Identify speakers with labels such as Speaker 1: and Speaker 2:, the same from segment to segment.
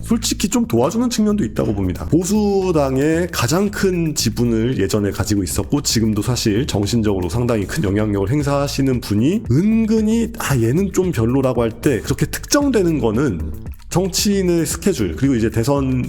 Speaker 1: 솔직히 좀 도와주는 측면도 있다고 봅니다. 보수당의 가장 큰 지분을 예전에 가지고 있었고 지금도 사실 정신적으로 상당히 큰 영향력을 행사하시는 분이 은근히 얘는 좀 별로라고 할 때 그렇게 특정되는 거는 정치인의 스케줄 그리고 이제 대선을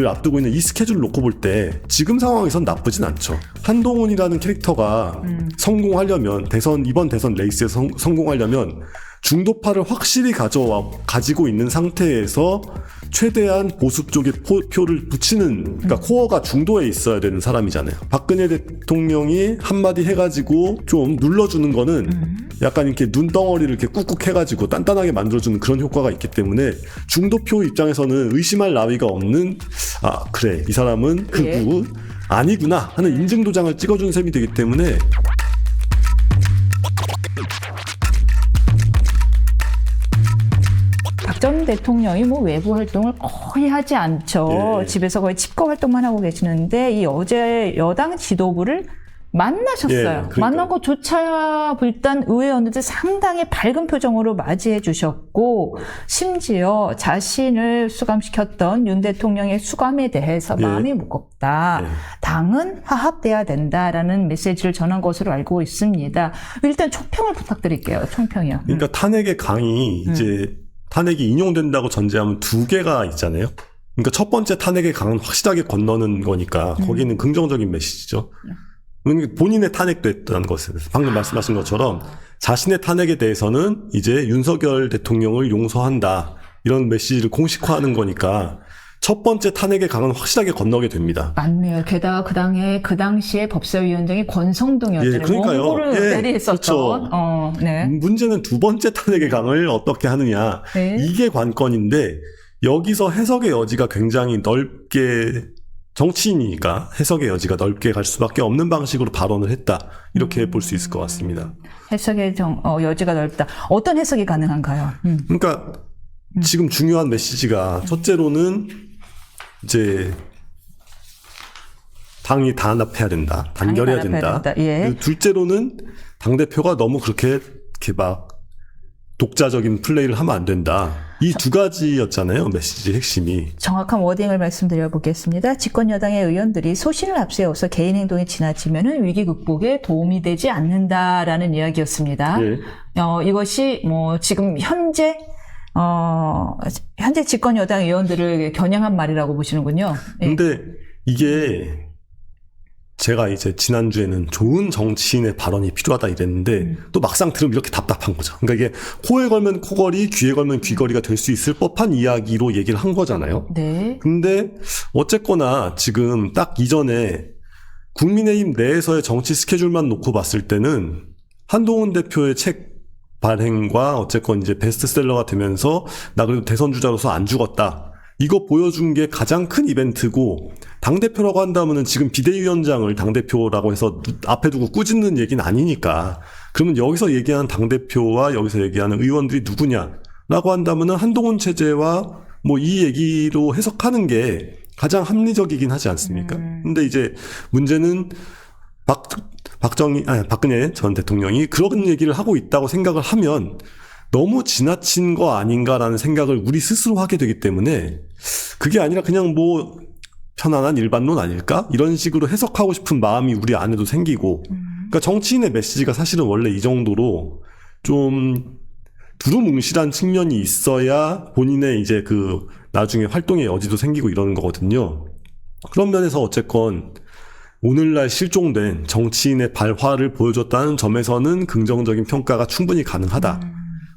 Speaker 1: 앞두고 있는 이 스케줄을 놓고 볼 때 지금 상황에선 나쁘진 않죠. 한동훈이라는 캐릭터가 성공하려면 이번 대선 레이스에서 성공하려면 중도파를 확실히 가지고 있는 상태에서 최대한 보수 쪽에 표를 붙이는, 그러니까 코어가 중도에 있어야 되는 사람이잖아요. 박근혜 대통령이 한마디 해가지고 좀 눌러주는 거는 약간 이렇게 눈덩어리를 이렇게 꾹꾹 해가지고 단단하게 만들어주는 그런 효과가 있기 때문에 중도표 입장에서는 의심할 나위가 없는, 그래, 이 사람은 극우 아니구나 하는 인증도장을 찍어주는 셈이 되기 때문에
Speaker 2: 박 전 대통령이 뭐 외부 활동을 거의 하지 않죠.
Speaker 1: 예.
Speaker 2: 집에서 거의 집거 활동만 하고 계시는데 이 어제 여당 지도부를 만나셨어요.
Speaker 1: 예, 그러니까.
Speaker 2: 만난 것조차 일단 의회원들 상당히 밝은 표정으로 맞이해 주셨고 심지어 자신을 수감시켰던 윤 대통령의 수감에 대해서
Speaker 1: 예.
Speaker 2: 마음이 무겁다.
Speaker 1: 예.
Speaker 2: 당은 화합돼야 된다라는 메시지를 전한 것으로 알고 있습니다. 일단 총평을 부탁드릴게요. 총평이요.
Speaker 1: 그러니까 탄핵의 강이 이제 탄핵이 인용된다고 전제하면 두 개가 있잖아요. 그러니까 첫 번째 탄핵의 강은 확실하게 건너는 거니까 거기는 긍정적인 메시지죠. 본인의 탄핵도 했다는 것에 대해서 방금 말씀하신 것처럼 자신의 탄핵에 대해서는 이제 윤석열 대통령을 용서한다 이런 메시지를 공식화하는 거니까 첫 번째 탄핵의 강은 확실하게 건너게 됩니다.
Speaker 2: 맞네요. 게다가 그 당시에 법사위원장이 권성동이었잖아요.
Speaker 1: 예, 그러니까요.
Speaker 2: 원고를 대리했었던.
Speaker 1: 그렇죠.
Speaker 2: 네.
Speaker 1: 문제는 두 번째 탄핵의 강을 어떻게 하느냐.
Speaker 2: 네.
Speaker 1: 이게 관건인데 여기서 해석의 여지가 굉장히 넓게 정치인이니까 해석의 여지가 넓게 갈 수밖에 없는 방식으로 발언을 했다. 이렇게 볼 수 있을 것 같습니다.
Speaker 2: 해석의 여지가 넓다. 어떤 해석이 가능한가요?
Speaker 1: 그러니까 지금 중요한 메시지가 첫째로는 이제 당이 단합해야 된다. 단결해야 된다.
Speaker 2: 예.
Speaker 1: 둘째로는 당대표가 너무 그렇게 막 독자적인 플레이를 하면 안 된다. 이 두 가지였잖아요. 메시지 핵심이.
Speaker 2: 정확한 워딩을 말씀드려 보겠습니다. 집권 여당의 의원들이 소신을 앞세워서 개인 행동이 지나치면 위기 극복에 도움이 되지 않는다라는 이야기였습니다.
Speaker 1: 예.
Speaker 2: 이것이 뭐 지금 현재 집권 여당 의원들을 겨냥한 말이라고 보시는군요. 예.
Speaker 1: 근데 이게 제가 이제 지난주에는 좋은 정치인의 발언이 필요하다 이랬는데 또 막상 들으면 이렇게 답답한 거죠. 그러니까 이게 코에 걸면 코걸이, 귀에 걸면 귀걸이가 될 수 있을 법한 이야기로 얘기를 한 거잖아요.
Speaker 2: 네.
Speaker 1: 근데 어쨌거나 지금 딱 이전에 국민의힘 내에서의 정치 스케줄만 놓고 봤을 때는 한동훈 대표의 책 발행과 어쨌건 이제 베스트셀러가 되면서 나 그래도 대선 주자로서 안 죽었다. 이거 보여준 게 가장 큰 이벤트고 당대표라고 한다면은 지금 비대위원장을 당대표라고 해서 앞에 두고 꾸짖는 얘기는 아니니까 그러면 여기서 얘기하는 당대표와 여기서 얘기하는 의원들이 누구냐라고 한다면은 한동훈 체제와 뭐 이 얘기로 해석하는 게 가장 합리적이긴 하지 않습니까? 근데 이제 문제는 박근혜 전 대통령이 그런 얘기를 하고 있다고 생각을 하면 너무 지나친 거 아닌가라는 생각을 우리 스스로 하게 되기 때문에 그게 아니라 그냥 뭐 편안한 일반론 아닐까? 이런 식으로 해석하고 싶은 마음이 우리 안에도 생기고 그러니까 정치인의 메시지가 사실은 원래 이 정도로 좀 두루뭉실한 측면이 있어야 본인의 이제 그 나중에 활동의 여지도 생기고 이러는 거거든요. 그런 면에서 어쨌건 오늘날 실종된 정치인의 발화를 보여줬다는 점에서는 긍정적인 평가가 충분히 가능하다.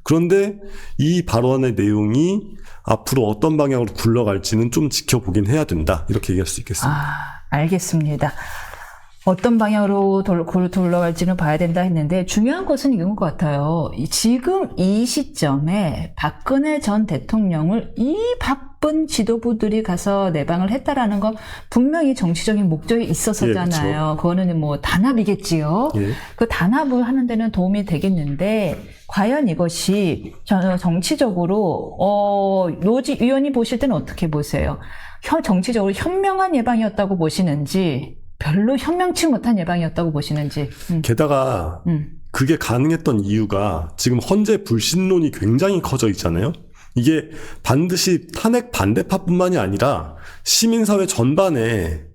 Speaker 1: 그런데 이 발언의 내용이 앞으로 어떤 방향으로 굴러갈지는 좀 지켜보긴 해야 된다. 이렇게 얘기할 수 있겠습니다.
Speaker 2: 알겠습니다. 어떤 방향으로 돌아갈지는 봐야 된다 했는데 중요한 것은 이건 것 같아요. 지금 이 시점에 박근혜 전 대통령을 이 바쁜 지도부들이 가서 내방을 했다라는 건 분명히 정치적인 목적이 있었잖아요.
Speaker 1: 예, 그렇죠.
Speaker 2: 그거는 뭐 단합이겠지요.
Speaker 1: 예.
Speaker 2: 그 단합을 하는 데는 도움이 되겠는데 과연 이것이 정치적으로 노지 위원이 보실 때는 어떻게 보세요? 정치적으로 현명한 예방이었다고 보시는지 별로 현명치 못한 예방이었다고 보시는지.
Speaker 1: 게다가 그게 가능했던 이유가 지금 헌재 불신론이 굉장히 커져 있잖아요. 이게 반드시 탄핵 반대파뿐만이 아니라 시민사회 전반에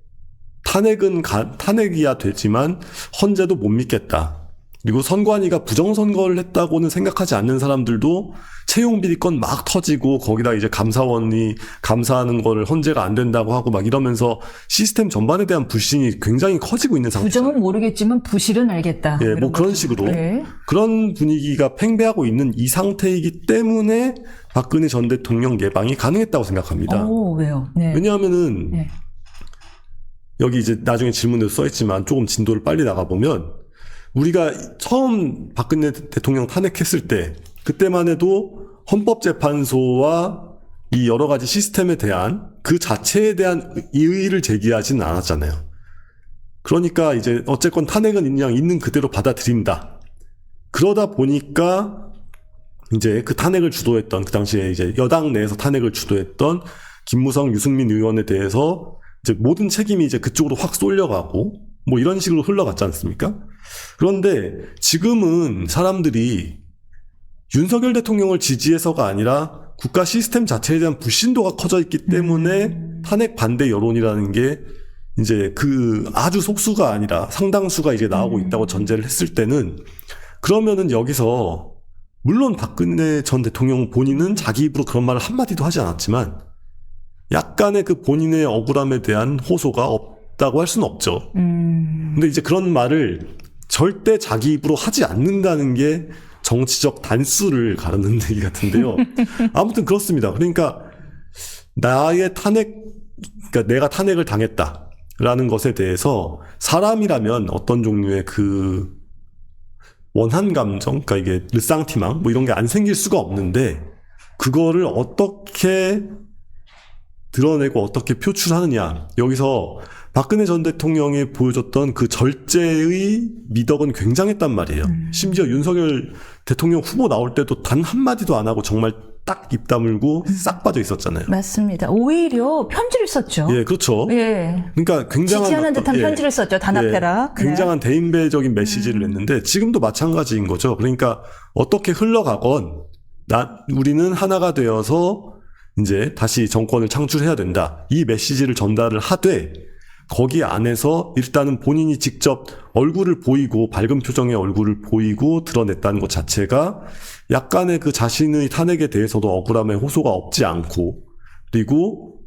Speaker 1: 탄핵이야 되지만 헌재도 못 믿겠다. 그리고 선관위가 부정선거를 했다고는 생각하지 않는 사람들도 채용비리건 막 터지고 거기다 이제 감사원이 감사하는 거를 헌재가 안 된다고 하고 막 이러면서 시스템 전반에 대한 불신이 굉장히 커지고 있는 상태죠.
Speaker 2: 부정은 모르겠지만 부실은 알겠다.
Speaker 1: 예, 뭐 그런 식으로
Speaker 2: 네.
Speaker 1: 그런 분위기가 팽배하고 있는 이 상태이기 때문에 박근혜 전 대통령 예방이 가능했다고 생각합니다.
Speaker 2: 오, 왜요? 네.
Speaker 1: 왜냐하면은
Speaker 2: 네.
Speaker 1: 여기 이제 나중에 질문에도 써있지만 조금 진도를 빨리 나가보면 우리가 처음 박근혜 대통령 탄핵했을 때 그때만 해도 헌법재판소와 이 여러 가지 시스템에 대한 그 자체에 대한 이의를 제기하지는 않았잖아요. 그러니까 이제 어쨌건 탄핵은 그냥 있는 그대로 받아들인다. 그러다 보니까 이제 그 탄핵을 주도했던 그 당시에 이제 여당 내에서 탄핵을 주도했던 김무성, 유승민 의원에 대해서 이제 모든 책임이 이제 그쪽으로 확 쏠려가고 뭐 이런 식으로 흘러갔지 않습니까? 그런데 지금은 사람들이 윤석열 대통령을 지지해서가 아니라 국가 시스템 자체에 대한 불신도가 커져 있기 때문에 탄핵 반대 여론이라는 게 이제 그 아주 속수가 아니라 상당수가 이제 나오고 있다고 전제를 했을 때는 그러면은 여기서 물론 박근혜 전 대통령 본인은 자기 입으로 그런 말을 한마디도 하지 않았지만 약간의 그 본인의 억울함에 대한 호소가 없다고 할 수는 없죠. 근데 이제 그런 말을 절대 자기 입으로 하지 않는다는 게 정치적 단수를 가르는 얘기 같은데요. 아무튼 그렇습니다. 그러니까 나의 탄핵, 그러니까 내가 탄핵을 당했다라는 것에 대해서 사람이라면 어떤 종류의 그 원한 감정, 그러니까 이게 르상티망 뭐 이런 게 안 생길 수가 없는데 그거를 어떻게 드러내고 어떻게 표출하느냐. 여기서 박근혜 전 대통령이 보여줬던 그 절제의 미덕은 굉장했단 말이에요. 심지어 윤석열 대통령 후보 나올 때도 단 한마디도 안 하고 정말 딱 입 다물고 싹 빠져 있었잖아요.
Speaker 2: 맞습니다. 오히려 편지를 썼죠.
Speaker 1: 예, 그렇죠.
Speaker 2: 예.
Speaker 1: 그러니까 굉장한
Speaker 2: 지지하는 듯한 편지를 썼죠. 단합해라.
Speaker 1: 굉장한 대인배적인 메시지를 냈는데 지금도 마찬가지인 거죠. 그러니까 어떻게 흘러가건 우리는 하나가 되어서 이제 다시 정권을 창출해야 된다. 이 메시지를 전달을 하되 거기 안에서 일단은 본인이 직접 얼굴을 보이고 밝은 표정의 얼굴을 보이고 드러냈다는 것 자체가 약간의 그 자신의 탄핵에 대해서도 억울함의 호소가 없지 않고 그리고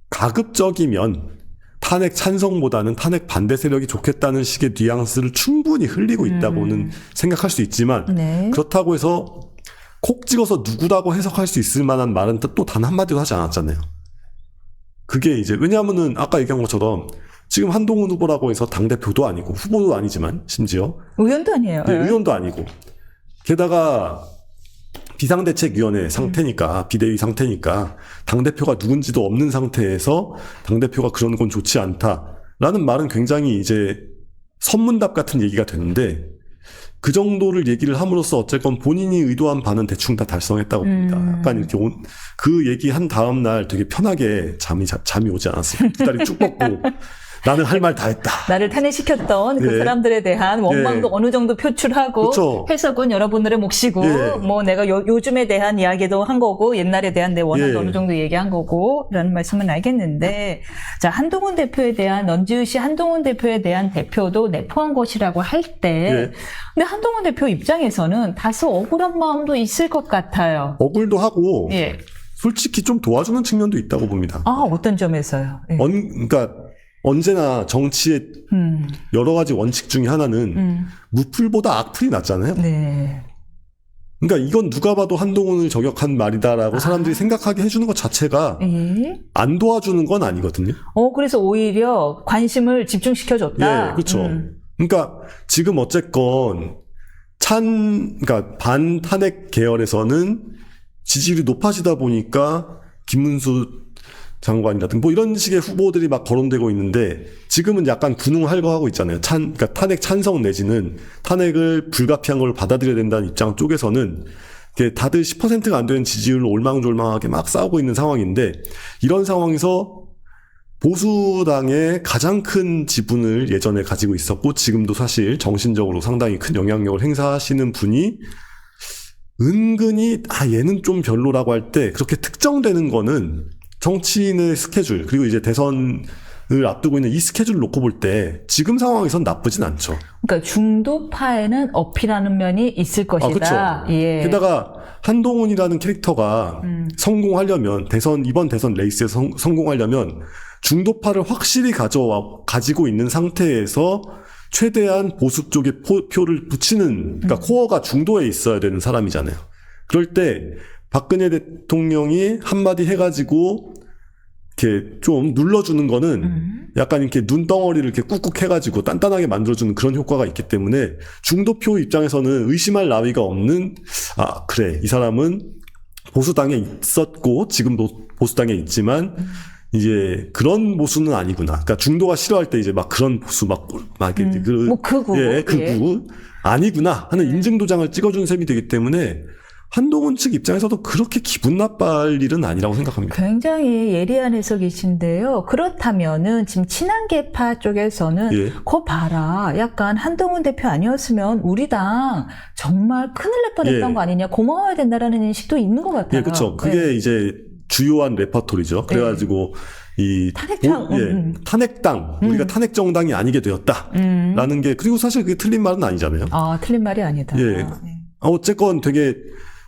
Speaker 1: 가급적이면 탄핵 찬성보다는 탄핵 반대 세력이 좋겠다는 식의 뉘앙스를 충분히 흘리고 있다고는 생각할 수 있지만
Speaker 2: 네.
Speaker 1: 그렇다고 해서 콕 찍어서 누구라고 해석할 수 있을 만한 말은 또 단 한마디도 하지 않았잖아요. 그게 이제 왜냐하면은 아까 얘기한 것처럼 지금 한동훈 후보라고 해서 당대표도 아니고 후보도 아니지만 심지어
Speaker 2: 의원도 아니에요.
Speaker 1: 네, 의원도 아니고 게다가 비상대책위원회 상태니까 비대위 상태니까 당대표가 누군지도 없는 상태에서 당대표가 그런 건 좋지 않다라는 말은 굉장히 이제 선문답 같은 얘기가 되는데 그 정도를 얘기를 함으로써 어쨌건 본인이 의도한 바는 대충 다 달성했다고 봅니다. 약간 이렇게 그 얘기 한 다음 날 되게 편하게 잠이 오지 않았어요. 두 다리 쭉 뻗고 나는 할 말 다 했다.
Speaker 2: 나를 탄핵시켰던 그
Speaker 1: 예.
Speaker 2: 사람들에 대한 원망도
Speaker 1: 예.
Speaker 2: 어느 정도 표출하고
Speaker 1: 그쵸.
Speaker 2: 해석은 여러분들의 몫이고
Speaker 1: 예.
Speaker 2: 뭐 내가 요즘에 대한 이야기도 한 거고 옛날에 대한 내 원한도
Speaker 1: 예.
Speaker 2: 어느 정도 얘기한 거고 라는 말씀은 알겠는데 자 한동훈 대표에 대한 넌지읒이 한동훈 대표에 대한 대표도 내포한 것이라고 할 때
Speaker 1: 예.
Speaker 2: 근데 한동훈 대표 입장에서는 다소 억울한 마음도 있을 것 같아요.
Speaker 1: 억울도 하고
Speaker 2: 예.
Speaker 1: 솔직히 좀 도와주는 측면도 있다고 봅니다.
Speaker 2: 아 어떤 점에서요? 예.
Speaker 1: 그러니까 언제나 정치의 여러 가지 원칙 중에 하나는 무풀보다 악플이 낫잖아요.
Speaker 2: 네.
Speaker 1: 그러니까 이건 누가 봐도 한동훈을 저격한 말이다라고 사람들이 생각하게 해주는 것 자체가
Speaker 2: 예.
Speaker 1: 안 도와주는 건 아니거든요.
Speaker 2: 그래서 오히려 관심을 집중시켜줬다.
Speaker 1: 예, 그렇죠. 그러니까 지금 어쨌건 그러니까 반탄핵 계열에서는 지지율이 높아지다 보니까 김문수 장관이라든가 뭐 이런 식의 후보들이 막 거론되고 있는데 지금은 약간 군웅할거하고 있잖아요. 그러니까 탄핵 찬성 내지는 탄핵을 불가피한 걸 받아들여야 된다는 입장 쪽에서는 다들 10%가 안 되는 지지율로 올망졸망하게 막 싸우고 있는 상황인데 이런 상황에서 보수당의 가장 큰 지분을 예전에 가지고 있었고 지금도 사실 정신적으로 상당히 큰 영향력을 행사하시는 분이 은근히 얘는 좀 별로라고 할 때 그렇게 특정되는 거는 정치인의 스케줄 그리고 이제 대선을 앞두고 있는 이 스케줄 놓고 볼 때 지금 상황에선 나쁘진 않죠.
Speaker 2: 그러니까 중도파에는 어필하는 면이 있을 것이다.
Speaker 1: 그렇죠.
Speaker 2: 예.
Speaker 1: 게다가 한동훈이라는 캐릭터가 성공하려면 이번 대선 레이스에서 성공하려면 중도파를 확실히 가지고 있는 상태에서 최대한 보수 쪽에 표를 붙이는, 그러니까 코어가 중도에 있어야 되는 사람이잖아요. 그럴 때 박근혜 대통령이 한마디 해가지고 이렇게 좀 눌러주는 거는 약간 이렇게 눈덩어리를 이렇게 꾹꾹 해가지고 단단하게 만들어주는 그런 효과가 있기 때문에 중도표 입장에서는 의심할 나위가 없는, 그래, 이 사람은 보수당에 있었고 지금도 보수당에 있지만 이제 그런 보수는 아니구나. 그러니까 중도가 싫어할 때 이제 막 그런 보수 극우 아니구나 하는 인증 도장을 찍어주는 셈이 되기 때문에 한동훈 측 입장에서도 그렇게 기분 나빠할 일은 아니라고 생각합니다.
Speaker 2: 굉장히 예리한 해석이신데요. 그렇다면은 지금 친한계파 쪽에서는 거 봐라. 약간 한동훈 대표 아니었으면 우리 당 정말 큰일 날 뻔했던 거 아니냐. 고마워야 된다라는 인식도 있는 것 같아요.
Speaker 1: 예, 그렇죠. 그게 이제 주요한 레퍼토리죠. 그래가지고 이 탄핵당 우리가 탄핵 정당이 아니게 되었다라는 게, 그리고 사실 그게 틀린 말은 아니잖아요.
Speaker 2: 틀린 말이 아니다.
Speaker 1: 예. 어쨌건 되게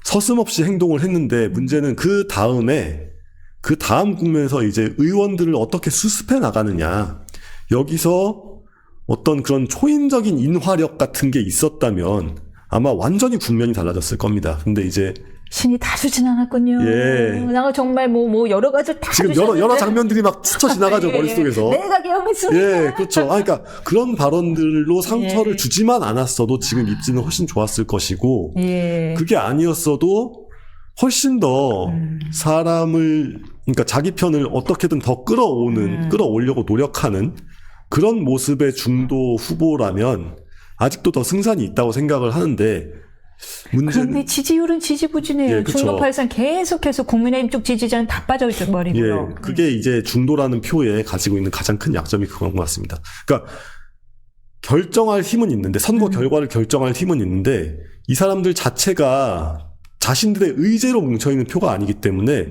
Speaker 1: 서슴없이 행동을 했는데 문제는 그 다음 국면에서 이제 의원들을 어떻게 수습해 나가느냐. 여기서 어떤 그런 초인적인 인화력 같은 게 있었다면 아마 완전히 국면이 달라졌을 겁니다. 근데 이제
Speaker 2: 신이 다 주진 않았군요.
Speaker 1: 예.
Speaker 2: 내가 정말 뭐 여러 가지를 다
Speaker 1: 지금 여러 장면들이 막 스쳐 지나가죠. 머릿속에서.
Speaker 2: 내가 기억했습니다.
Speaker 1: 예, 그렇죠. 그러니까 그런 발언들로 상처를 주지만 않았어도 지금 입지는 훨씬 좋았을 것이고, 그게 아니었어도 훨씬 더 사람을, 그러니까 자기 편을 어떻게든 더 끌어오려고 노력하는 그런 모습의 중도 후보라면 아직도 더 승산이 있다고 생각을 하는데,
Speaker 2: 그런데 지지율은 지지부진해요. 중도파에서는 계속해서 국민의힘 쪽 지지자는 다 빠져버리고요.
Speaker 1: 그게 이제 중도라는 표에 가지고 있는 가장 큰 약점이 그건 것 같습니다. 그러니까 결정할 힘은 있는데, 선거 결과를 결정할 힘은 있는데, 이 사람들 자체가 자신들의 의제로 뭉쳐있는 표가 아니기 때문에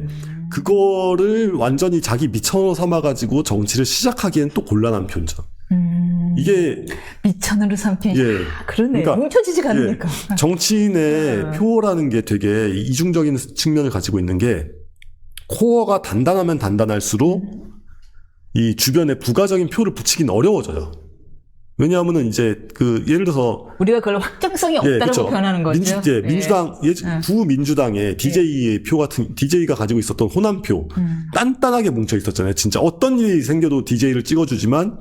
Speaker 1: 그거를 완전히 자기 미천으로 삼아가지고 정치를 시작하기엔 또 곤란한 표죠. 이게
Speaker 2: 미천으로 삼킨. 그러네.
Speaker 1: 그러니까,
Speaker 2: 뭉쳐지지가 않으니까.
Speaker 1: 정치인의 표라는 게 되게 이중적인 측면을 가지고 있는 게, 코어가 단단하면 단단할수록 이 주변에 부가적인 표를 붙이긴 어려워져요. 왜냐하면은 이제 예를 들어서
Speaker 2: 우리가 그걸 확정성이 없다라고 표현하는 거죠.
Speaker 1: 민주당 구민주당의 DJ의 표 같은, DJ가 가지고 있었던 호남표 단단하게 뭉쳐 있었잖아요. 진짜 어떤 일이 생겨도 DJ를 찍어주지만,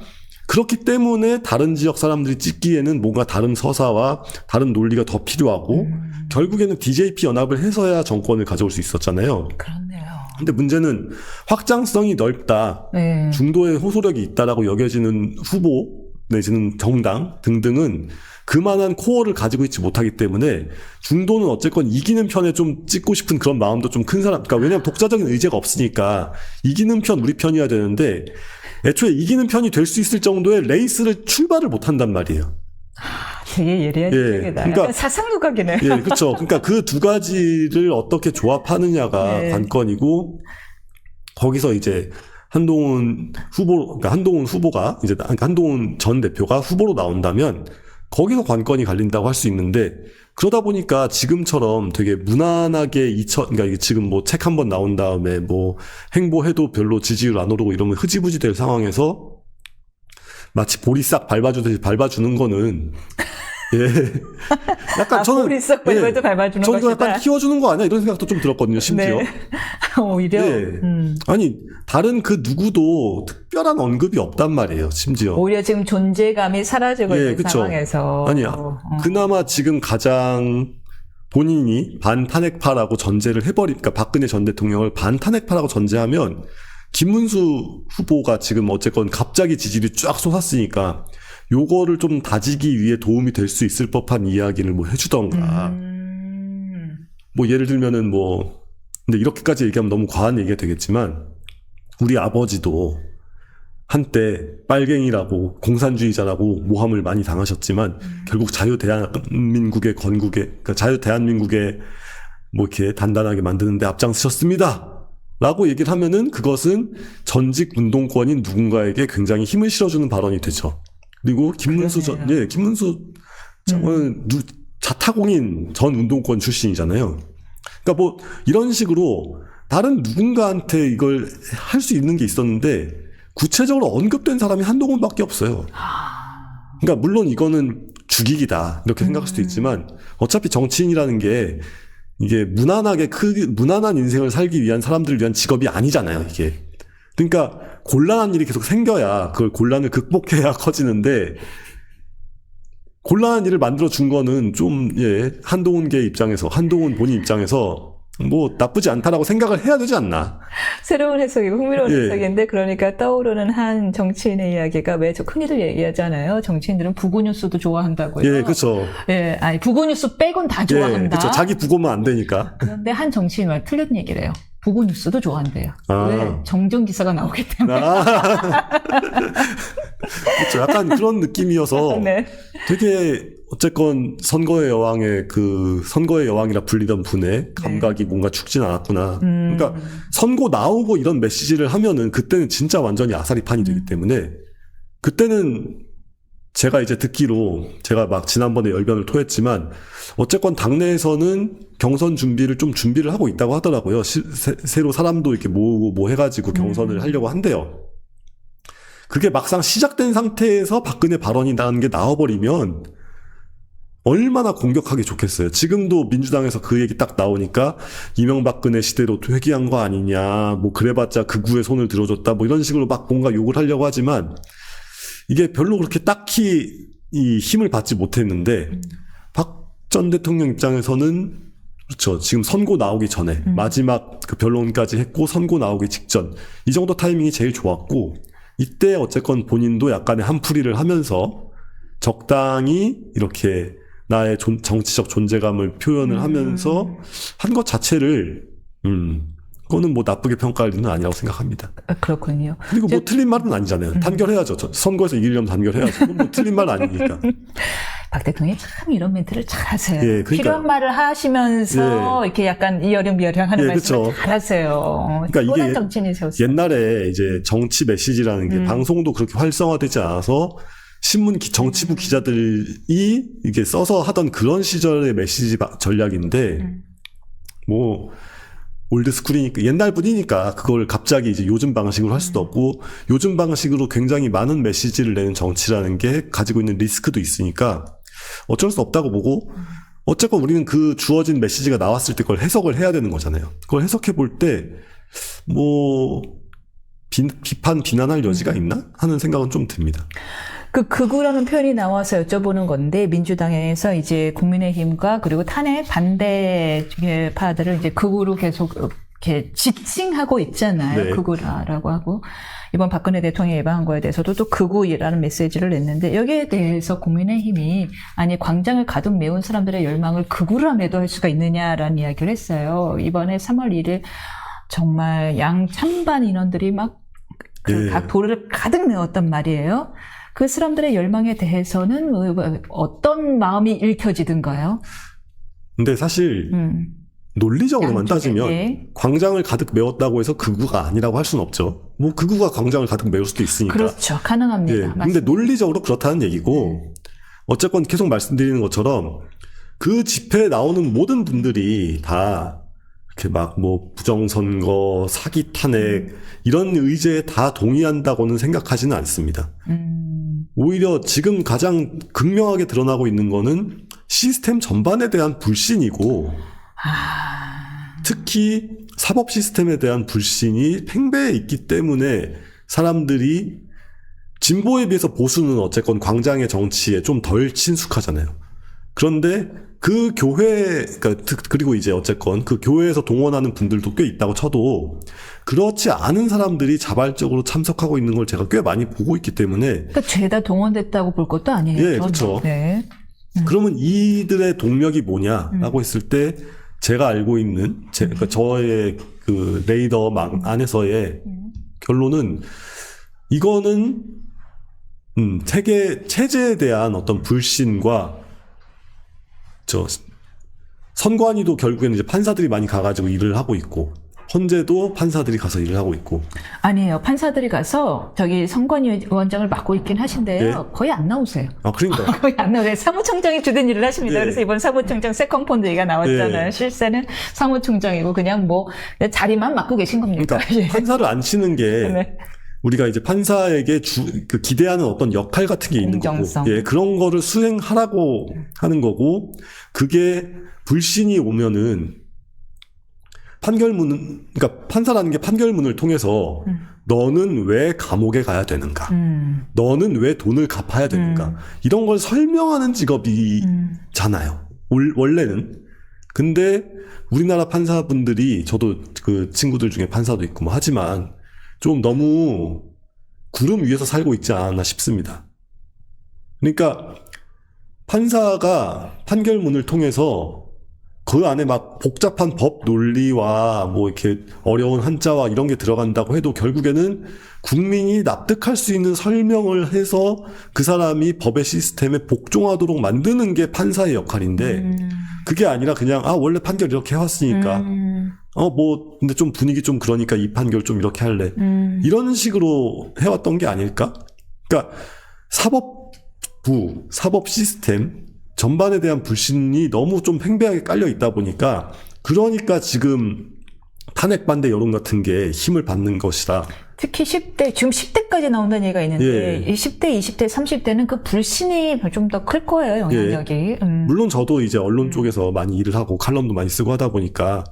Speaker 1: 그렇기 때문에 다른 지역 사람들이 찍기에는 뭔가 다른 서사와 다른 논리가 더 필요하고 결국에는 DJP 연합을 해서야 정권을 가져올 수 있었잖아요.
Speaker 2: 그렇네요.
Speaker 1: 근데 문제는 확장성이 넓다, 중도에 호소력이 있다라고 여겨지는 후보 내지는 정당 등등은 그만한 코어를 가지고 있지 못하기 때문에 중도는 어쨌건 이기는 편에 좀 찍고 싶은 그런 마음도 좀 큰 사람, 그러니까 왜냐하면 독자적인 의제가 없으니까 이기는 편 우리 편이어야 되는데 애초에 이기는 편이 될 수 있을 정도의 레이스를 출발을 못 한단 말이에요.
Speaker 2: 되게 예리한 얘기다. 그러니까 사상누각이네.
Speaker 1: 그렇죠. 그러니까 그 두 가지를 어떻게 조합하느냐가 관건이고, 거기서 이제 한동훈 후보가 이제 한동훈 전 대표가 후보로 나온다면 거기서 관건이 갈린다고 할 수 있는데, 그러다 보니까 지금처럼 되게 무난하게 그러니까 이게 지금 뭐 책 한 번 나온 다음에 뭐 행보해도 별로 지지율 안 오르고 이러면 흐지부지 될 상황에서 마치 보리 싹 밟아주듯이 밟아주는 거는 약간 저는
Speaker 2: 보리 싹 밟아도 밟아주는
Speaker 1: 저는
Speaker 2: 것이다.
Speaker 1: 약간 키워주는 거 아니야 이런 생각도 좀 들었거든요. 심지어.
Speaker 2: 오히려.
Speaker 1: 아니 다른 그 누구도 특별한 언급이 없단 말이에요. 심지어.
Speaker 2: 오히려 지금 존재감이 사라지고 있는 상황에서.
Speaker 1: 그나마 지금 가장 본인이 반탄핵파라고 전제를 그러니까 박근혜 전 대통령을 반탄핵파라고 전제하면 김문수 후보가 지금 어쨌건 갑자기 지지율이 쫙 솟았으니까 요거를 좀 다지기 위해 도움이 될 수 있을 법한 이야기를 뭐 해주던가. 뭐 예를 들면은 근데 이렇게까지 얘기하면 너무 과한 얘기가 되겠지만, 우리 아버지도 한때 빨갱이라고 공산주의자라고 모함을 많이 당하셨지만 결국 자유대한민국의 건국에 그러니까 자유대한민국의 뭐 이렇게 단단하게 만드는데 앞장서셨습니다. 라고 얘기를 하면은 그것은 전직 운동권인 누군가에게 굉장히 힘을 실어주는 발언이 되죠. 그리고 김문수 장은 자타공인 전 운동권 출신이잖아요. 그러니까 뭐 이런 식으로 다른 누군가한테 이걸 할 수 있는 게 있었는데 구체적으로 언급된 사람이 한동훈밖에 없어요. 그러니까 물론 이거는 죽이기다 이렇게 생각할 수도 있지만 어차피 정치인이라는 게 이게 무난한 인생을 살기 위한 사람들을 위한 직업이 아니잖아요, 이게. 그러니까 곤란한 일이 계속 생겨야 그걸 곤란을 극복해야 커지는데 곤란한 일을 만들어 준 거는 좀 한동훈계 입장에서 한동훈 본인 입장에서 뭐 나쁘지 않다라고 생각을 해야 되지 않나.
Speaker 2: 새로운 해석이고 흥미로운 해석인데 그러니까 떠오르는 한 정치인의 이야기가 왜 흔히들 얘기하잖아요. 정치인들은 부고뉴스도 좋아한다고요.
Speaker 1: 예, 그렇죠.
Speaker 2: 예, 아니 부고뉴스 빼곤 다 좋아한다.
Speaker 1: 예, 그렇죠. 자기 부고만 안 되니까.
Speaker 2: 그런데 한 정치인 말 틀린 얘기를 해요. 부고뉴스도 좋아한대요. 왜? 정정 기사가 나오기 때문에.
Speaker 1: 그렇죠. 약간 그런 느낌이어서
Speaker 2: 네.
Speaker 1: 되게 어쨌건 선거의 여왕이라 불리던 분의 감각이 뭔가 죽진 않았구나. 그러니까 선거 나오고 이런 메시지를 하면은 그때는 진짜 완전히 아사리판이 되기 때문에 그때는 제가 이제 듣기로 제가 막 지난번에 열변을 토했지만 어쨌건 당내에서는 경선 준비를 하고 있다고 하더라고요. 새로 사람도 이렇게 모으고 뭐 해가지고 경선을 하려고 한대요. 그게 막상 시작된 상태에서 박근혜 발언이 나는 게 나와버리면 얼마나 공격하기 좋겠어요. 지금도 민주당에서 그 얘기 딱 나오니까 이명박근혜 시대로 회귀한 거 아니냐, 뭐 그래봤자 극우의 손을 들어줬다, 뭐 이런 식으로 막 뭔가 욕을 하려고 하지만 이게 별로 그렇게 딱히 이 힘을 받지 못했는데 박 전 대통령 입장에서는 그렇죠. 지금 선고 나오기 전에 마지막 그 변론까지 했고 선고 나오기 직전 이 정도 타이밍이 제일 좋았고 이때 어쨌건 본인도 약간의 한풀이를 하면서 적당히 이렇게 나의 정치적 존재감을 표현을 하면서 한 것 자체를 그거는 뭐 나쁘게 평가할 일은 아니라고 생각합니다.
Speaker 2: 그렇군요.
Speaker 1: 그리고 뭐 틀린 말은 아니잖아요. 단결해야죠. 선거에서 이기려면 단결해야죠. 뭐 틀린 말 아니니까.
Speaker 2: 박 대통령이 참 이런 멘트를 잘 하세요.
Speaker 1: 예, 그러니까,
Speaker 2: 필요한 말을 하시면서 이렇게 약간 이여령미여령 하는 말씀을
Speaker 1: 그렇죠.
Speaker 2: 잘 하세요.
Speaker 1: 그러니까 이게
Speaker 2: 정치인이셨어요.
Speaker 1: 옛날에 이제 정치 메시지라는 게 방송도 그렇게 활성화되지 않아서 정치부 기자들이 이게 써서 하던 그런 시절의 메시지 전략인데 뭐 올드스쿨이니까 옛날 분이니까 그걸 갑자기 이제 요즘 방식으로 할 수도 없고 요즘 방식으로 굉장히 많은 메시지를 내는 정치라는 게 가지고 있는 리스크도 있으니까 어쩔 수 없다고 보고 어쨌건 우리는 그 주어진 메시지가 나왔을 때 그걸 해석을 해야 되는 거잖아요. 그걸 해석해 볼 때 뭐 비난할 여지가 있나 하는 생각은 좀 듭니다.
Speaker 2: 그 극우라는 표현이 나와서 여쭤보는 건데 민주당에서 이제 국민의힘과 그리고 탄핵 반대파들을 이제 극우로 계속 이렇게 지칭하고 있잖아요.
Speaker 1: 네.
Speaker 2: 극우라고 하고 이번 박근혜 대통령이 예방한 거에 대해서도 또 극우라는 메시지를 냈는데 여기에 대해서 국민의힘이 아니 광장을 가득 메운 사람들의 열망을 극우라 매도할 수가 있느냐라는 이야기를 했어요. 이번에 3월 1일 정말 양찬반 인원들이 막 각 도로를 가득 메웠단 말이에요. 그 사람들의 열망에 대해서는 어떤 마음이 읽혀지던가요?
Speaker 1: 근데 사실 논리적으로만 따지면
Speaker 2: 네.
Speaker 1: 광장을 가득 메웠다고 해서 극우가 아니라고 할 수는 없죠. 뭐 극우가 광장을 가득 메울 수도 있으니까.
Speaker 2: 그렇죠. 가능합니다.
Speaker 1: 예. 근데 논리적으로 그렇다는 얘기고 어쨌건 계속 말씀드리는 것처럼 그 집회에 나오는 모든 분들이 다 이렇게 막 뭐 부정선거, 사기 탄핵 이런 의제에 다 동의한다고는 생각하지는 않습니다. 오히려 지금 가장 극명하게 드러나고 있는 거는 시스템 전반에 대한 불신이고 특히 사법 시스템에 대한 불신이 팽배해 있기 때문에 사람들이 진보에 비해서 보수는 어쨌건 광장의 정치에 좀 덜 친숙하잖아요. 그런데 그 교회, 그리고 이제 어쨌건 그 교회에서 동원하는 분들도 꽤 있다고 쳐도 그렇지 않은 사람들이 자발적으로 참석하고 있는 걸 제가 꽤 많이 보고 있기 때문에.
Speaker 2: 그러니까 죄다 동원됐다고 볼 것도 아니에요.
Speaker 1: 예, 그렇죠.
Speaker 2: 네.
Speaker 1: 그러면 이들의 동력이 뭐냐라고 했을 때 제가 알고 있는, 그러니까 저의 그 레이더망 안에서의 결론은 이거는 체제에 대한 어떤 불신과 선관위도 결국에는 이제 판사들이 많이 가가지고 일을 하고 있고, 헌재도 판사들이 가서 일을 하고 있고.
Speaker 2: 아니에요. 판사들이 가서 저기 선관위원장을 맡고 있긴 하신데요.
Speaker 1: 예?
Speaker 2: 거의 안 나오세요.
Speaker 1: 아, 그러니까.
Speaker 2: 거의 안 나오세요. 사무총장이 주된 일을 하십니다.
Speaker 1: 예.
Speaker 2: 그래서 이번 사무총장 세컨폰드 얘기가 나왔잖아요.
Speaker 1: 예.
Speaker 2: 실세는 사무총장이고 그냥 뭐 자리만 맡고 계신 겁니까?
Speaker 1: 그러니까
Speaker 2: 예.
Speaker 1: 판사를 안 치는 게
Speaker 2: 네.
Speaker 1: 우리가 이제 판사에게 그 기대하는 어떤 역할 같은 게 있는
Speaker 2: 공정성.
Speaker 1: 거고, 예, 그런 거를 수행하라고 하는 거고, 그게 불신이 오면은 그러니까 판사라는 게 판결문을 통해서 너는 왜 감옥에 가야 되는가? 너는 왜 돈을 갚아야 되는가? 이런 걸 설명하는 직업이잖아요. 원래는. 근데 우리나라 판사분들이, 저도 그 친구들 중에 판사도 있고 뭐 하지만 좀 너무 구름 위에서 살고 있지 않나 싶습니다. 그러니까 판사가 판결문을 통해서 그 안에 막 복잡한 법 논리와 뭐 이렇게 어려운 한자와 이런 게 들어간다고 해도 결국에는 국민이 납득할 수 있는 설명을 해서 그 사람이 법의 시스템에 복종하도록 만드는 게 판사의 역할인데, 그게 아니라 그냥 원래 판결 이렇게 해왔으니까 뭐 근데 좀 분위기 좀 그러니까 이 판결 좀 이렇게 할래, 이런 식으로 해왔던 게 아닐까? 그러니까 사법 시스템 전반에 대한 불신이 너무 좀 팽배하게 깔려 있다 보니까, 그러니까 지금 탄핵 반대 여론 같은 게 힘을 받는 것이다.
Speaker 2: 특히 10대, 지금 10대까지 나온다는 얘기가 있는데,
Speaker 1: 예.
Speaker 2: 10대, 20대, 30대는 그 불신이 좀 더 클 거예요, 영향력이.
Speaker 1: 물론 저도 이제 언론 쪽에서 많이 일을 하고 칼럼도 많이 쓰고 하다 보니까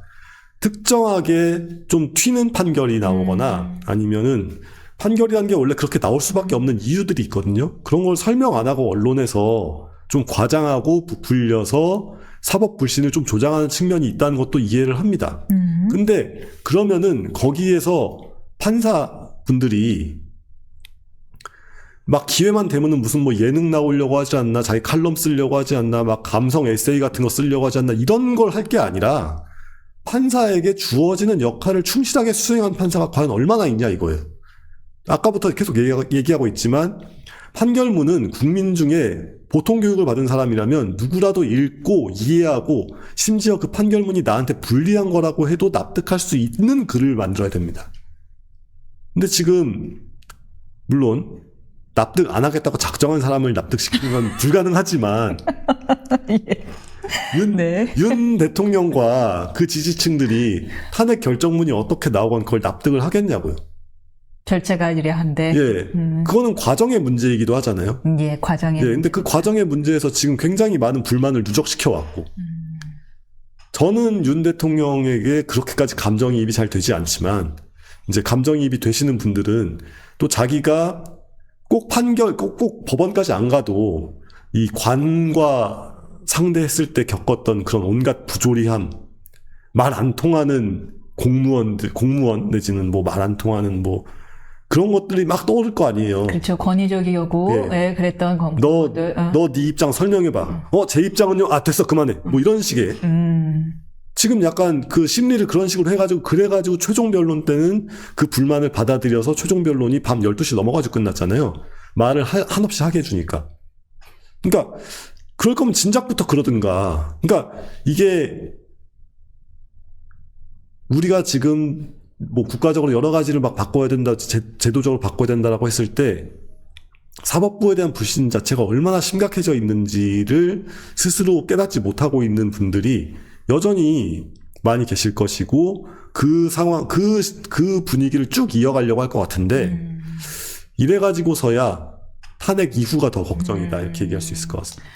Speaker 1: 특정하게 좀 튀는 판결이 나오거나 아니면은 판결이라는 게 원래 그렇게 나올 수밖에 없는 이유들이 있거든요. 그런 걸 설명 안 하고 언론에서 좀 과장하고 부풀려서 사법 불신을 좀 조장하는 측면이 있다는 것도 이해를 합니다. 근데 그러면은 거기에서 판사분들이 막 기회만 되면은 무슨 뭐 예능 나오려고 하지 않나, 자기 칼럼 쓰려고 하지 않나, 막 감성 에세이 같은 거 쓰려고 하지 않나, 이런 걸 할 게 아니라 판사에게 주어지는 역할을 충실하게 수행한 판사가 과연 얼마나 있냐 이거예요. 아까부터 계속 얘기하고 있지만 판결문은 국민 중에 보통 교육을 받은 사람이라면 누구라도 읽고 이해하고 심지어 그 판결문이 나한테 불리한 거라고 해도 납득할 수 있는 글을 만들어야 됩니다. 근데 지금 물론 납득 안 하겠다고 작정한 사람을 납득시키는 건 불가능하지만 윤 대통령과 그 지지층들이 탄핵 결정문이 어떻게 나오건 그걸 납득을 하겠냐고요.
Speaker 2: 절차가 이래야 한데.
Speaker 1: 예. 그거는 과정의 문제이기도 하잖아요.
Speaker 2: 예, 과정의.
Speaker 1: 예. 근데 그 과정의 문제에서 지금 굉장히 많은 불만을 누적시켜 왔고. 저는 윤 대통령에게 그렇게까지 감정이입이 잘 되지 않지만, 이제 감정이입이 되시는 분들은 또 자기가 꼭 법원까지 안 가도 이 관과 상대했을 때 겪었던 그런 온갖 부조리함, 말 안 통하는 공무원 내지는 뭐 말 안 통하는 뭐 그런 것들이 막 떠오를 거 아니에요.
Speaker 2: 그렇죠. 권위적이고, 예, 그랬던
Speaker 1: 너 네 입장 설명해봐. 제 입장은요? 됐어, 그만해. 뭐 이런 식의. 지금 약간 그 심리를 그런 식으로 그래가지고 최종 변론 때는 그 불만을 받아들여서 최종 변론이 밤 12시 넘어가지고 끝났잖아요. 말을 한없이 하게 해주니까. 그러니까, 그럴 거면 진작부터 그러든가. 그러니까, 이게, 우리가 지금 뭐 국가적으로 여러 가지를 막 바꿔야 된다, 제도적으로 바꿔야 된다라고 했을 때 사법부에 대한 불신 자체가 얼마나 심각해져 있는지를 스스로 깨닫지 못하고 있는 분들이 여전히 많이 계실 것이고, 그 상황, 그 분위기를 쭉 이어가려고 할 것 같은데, 이래가지고서야 탄핵 이후가 더 걱정이다, 이렇게 얘기할 수 있을 것 같습니다.